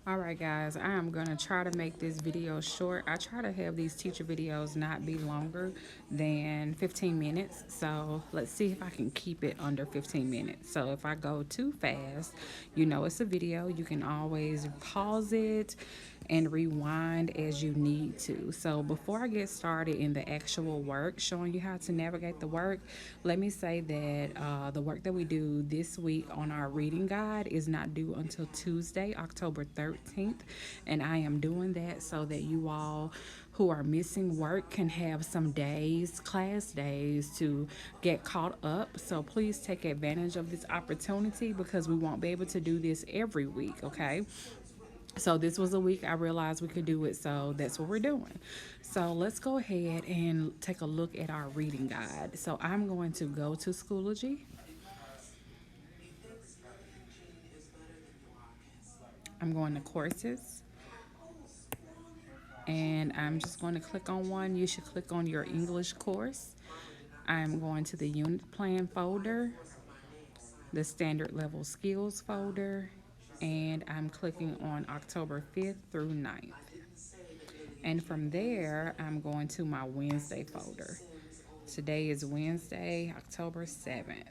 All right, guys, I am going to try to make this video short. I try to have these teacher videos not be longer than 15 minutes. So let's see if I can keep it under 15 minutes. So if I go too fast, you know it's a video. You can always pause it and rewind as you need to. So before I get started in the actual work, showing you how to navigate the work, let me say that the work that we do this week on our reading guide is not due until Tuesday, October 13th. And I am doing that so that you all who are missing work can have some days, class days, to get caught up. So please take advantage of this opportunity because we won't be able to do this every week, okay? So this was a week I realized we could do it, so that's what we're doing. So let's go ahead and take a look at our reading guide. So I'm going to go to Schoology. I'm going to courses, and I'm just going to click on one. You should click on your English course. I'm going to the unit plan folder, the standard level skills folder, and I'm clicking on October 5th through 9th. And from there, I'm going to my Wednesday folder. Today is Wednesday, October 7th.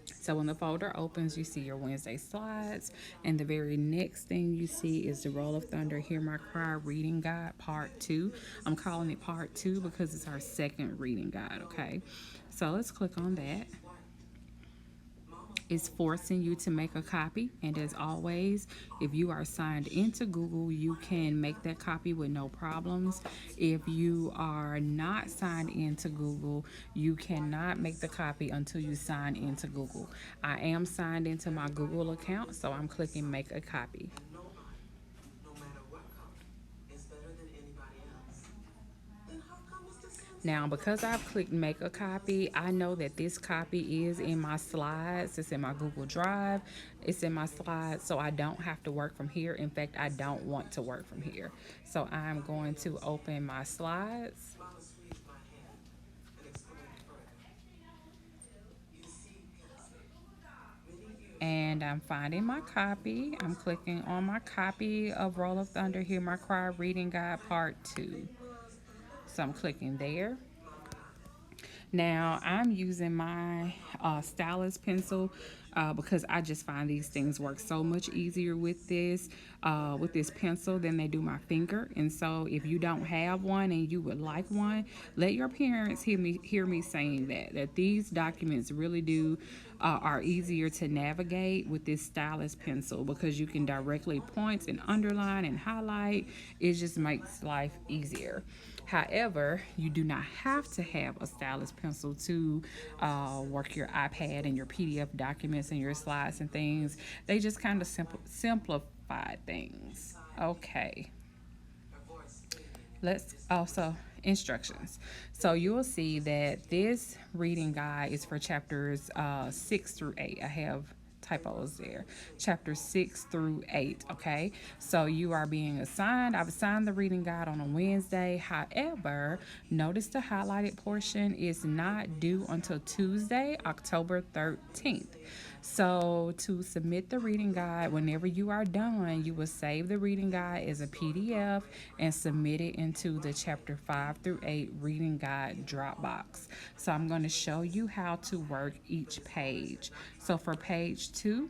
So when the folder opens, you see your Wednesday slides, and the very next thing you see is the Roll of Thunder Hear My Cry Reading Guide Part 2. I'm calling it Part 2 because it's our second reading guide, okay? So let's click on that. It's forcing you to make a copy, and as always, if you are signed into Google, you can make that copy with no problems. If you are not signed into Google, you cannot make the copy until you sign into Google. I am signed into my Google account, so I'm clicking make a copy. Now, because I've clicked make a copy, I know that this copy is in my slides. It's in my Google Drive. It's in my slides, so I don't have to work from here. In fact, I don't want to work from here. So I'm going to open my slides. And I'm finding my copy. I'm clicking on my copy of Roll of Thunder Hear My Cry Reading Guide Part 2. So I'm clicking there. Now I'm using my stylus pencil because I just find these things work so much easier with this pencil than they do my finger. And so if you don't have one and you would like one, let your parents hear me saying that these documents really do are easier to navigate with this stylus pencil because you can directly point and underline and highlight. It just makes life easier. However, you do not have to have a stylus pencil to work your iPad and your PDF documents and your slides and things. They just kind of simplify things. Okay. Let's also instructions. So you will see that this reading guide is for chapters 6 through 8. I have typos there. Chapter 6 through 8. Okay, so you are being assigned. I've assigned the reading guide on a Wednesday. However, notice the highlighted portion is not due until Tuesday, October 13th. So to submit the reading guide, whenever you are done, you will save the reading guide as a PDF and submit it into the chapter 5 through 8 reading guide Dropbox. So I'm going to show you how to work each page. So for page 2,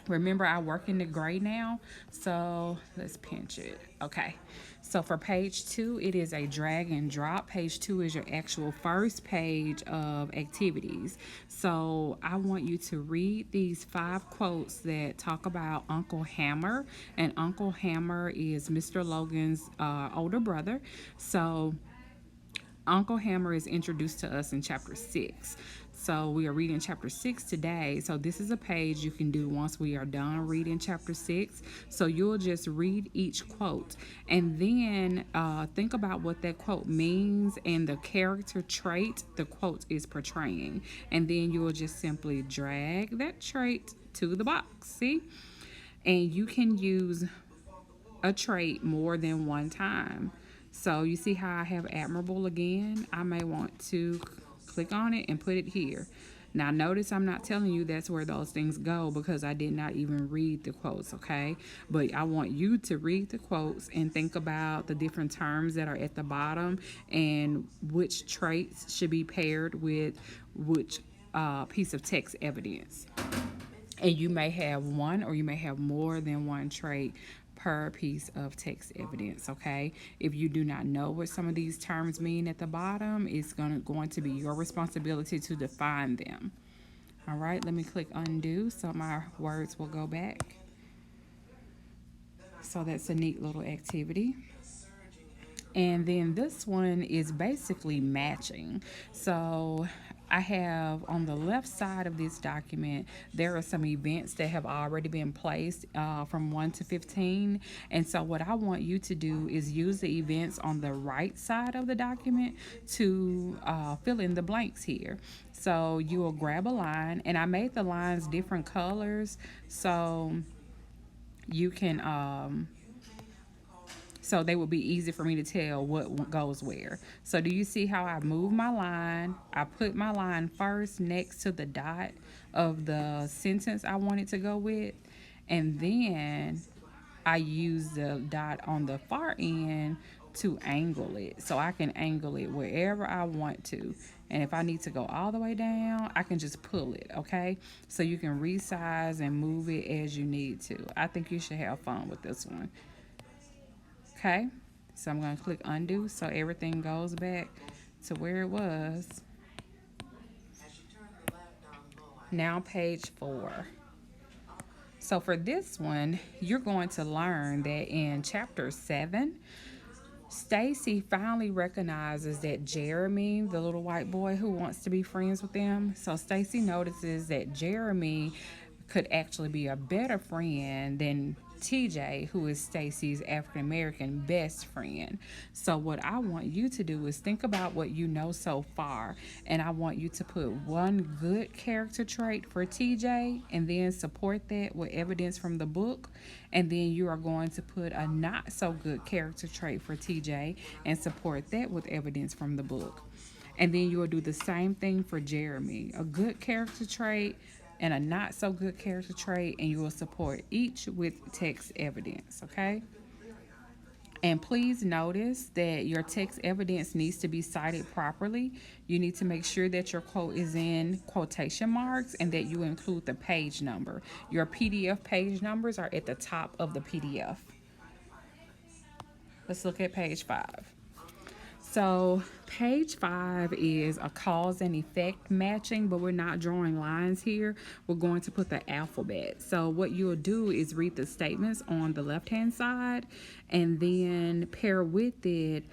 remember I work in the gray now, so let's pinch it. Okay, so for page 2, it is a drag and drop. Page 2 is your actual first page of activities. So I want you to read these 5 quotes that talk about Uncle Hammer, and Uncle Hammer is Mr. Logan's older brother. So Uncle Hammer is introduced to us in chapter 6. So we are reading chapter 6 today. So this is a page you can do once we are done reading chapter 6. So you'll just read each quote and then think about what that quote means and the character trait the quote is portraying. And then you will just simply drag that trait to the box. See? And you can use a trait more than one time. So you see how I have admirable again? I may want to click on it and put it here. Now, notice I'm not telling you that's where those things go because I did not even read the quotes, okay? But I want you to read the quotes and think about the different terms that are at the bottom and which traits should be paired with which piece of text evidence. And you may have one or you may have more than one trait per piece of text evidence, okay? If you do not know what some of these terms mean at the bottom, it's going to be your responsibility to define them. All right, let me click undo so my words will go back. So that's a neat little activity. And then this one is basically matching. So I have on the left side of this document, there are some events that have already been placed from 1 to 15. And so what I want you to do is use the events on the right side of the document to fill in the blanks here. So you will grab a line, and I made the lines different colors so you can so they will be easy for me to tell what goes where. So do you see how I move my line? I put my line first next to the dot of the sentence I want it to go with, and then I use the dot on the far end to angle it. So I can angle it wherever I want to. And if I need to go all the way down, I can just pull it, okay? So you can resize and move it as you need to. I think you should have fun with this one. Okay, so I'm going to click undo so everything goes back to where it was. Now page 4. So for this one, you're going to learn that in chapter 7, Stacy finally recognizes that Jeremy, the little white boy who wants to be friends with them, so Stacy notices that Jeremy could actually be a better friend than TJ, who is Stacy's African American best friend. So what I want you to do is think about what you know so far, and I want you to put one good character trait for TJ and then support that with evidence from the book, and then you are going to put a not so good character trait for TJ and support that with evidence from the book. And then you will do the same thing for Jeremy, a good character trait and a not so good character trait, and you will support each with text evidence, okay? And please notice that your text evidence needs to be cited properly. You need to make sure that your quote is in quotation marks and that you include the page number. Your PDF page numbers are at the top of the PDF. Let's look at page 5. So page 5 is a cause and effect matching, but we're not drawing lines here. We're going to put the alphabet. So what you'll do is read the statements on the left-hand side and then pair with it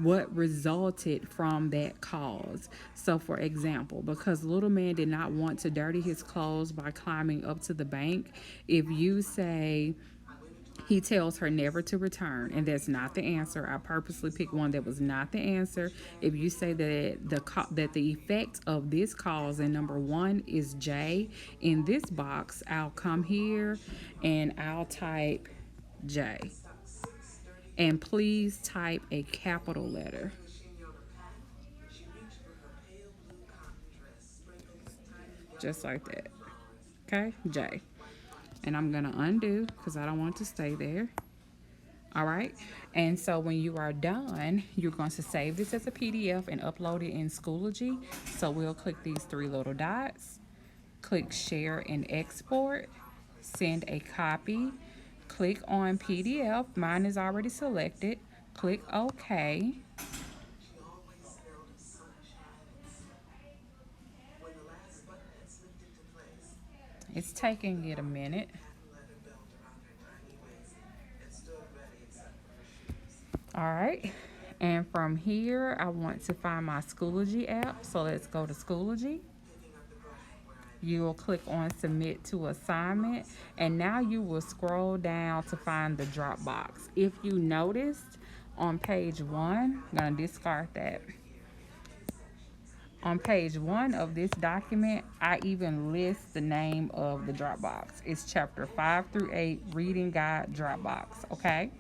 what resulted from that cause. So for example, because little man did not want to dirty his clothes by climbing up to the bank, if you say he tells her never to return, and that's not the answer. I purposely picked one that was not the answer. If you say that the effect of this cause in number 1 is J, in this box, I'll come here and I'll type J. And please type a capital letter. Just like that. Okay, J. And I'm going to undo because I don't want to stay there. All right. And so when you are done, you're going to save this as a PDF and upload it in Schoology. So we'll click these 3 little dots, click share and export, send a copy, click on PDF. Mine is already selected. Click OK. It's taking it a minute. All right. And from here, I want to find my Schoology app. So let's go to Schoology. You will click on submit to assignment. And now you will scroll down to find the Dropbox. If you noticed on page 1, I'm going to discard that. On page 1 of this document, I even list the name of the Dropbox. It's chapter 5 through 8 Reading Guide Dropbox, okay?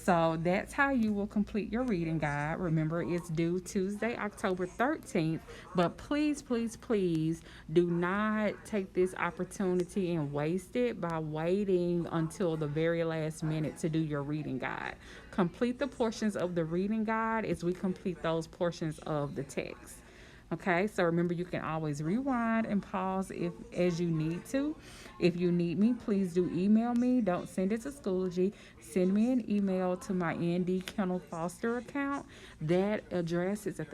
So that's how you will complete your reading guide. Remember, it's due Tuesday, October 13th. But please, please, please do not take this opportunity and waste it by waiting until the very last minute to do your reading guide. Complete the portions of the reading guide as we complete those portions of the text. Okay, so remember you can always rewind and pause if as you need to. If you need me, please do email me. Don't send it to Schoology. Send me an email to my ND Kennell-Foster account. That address is at the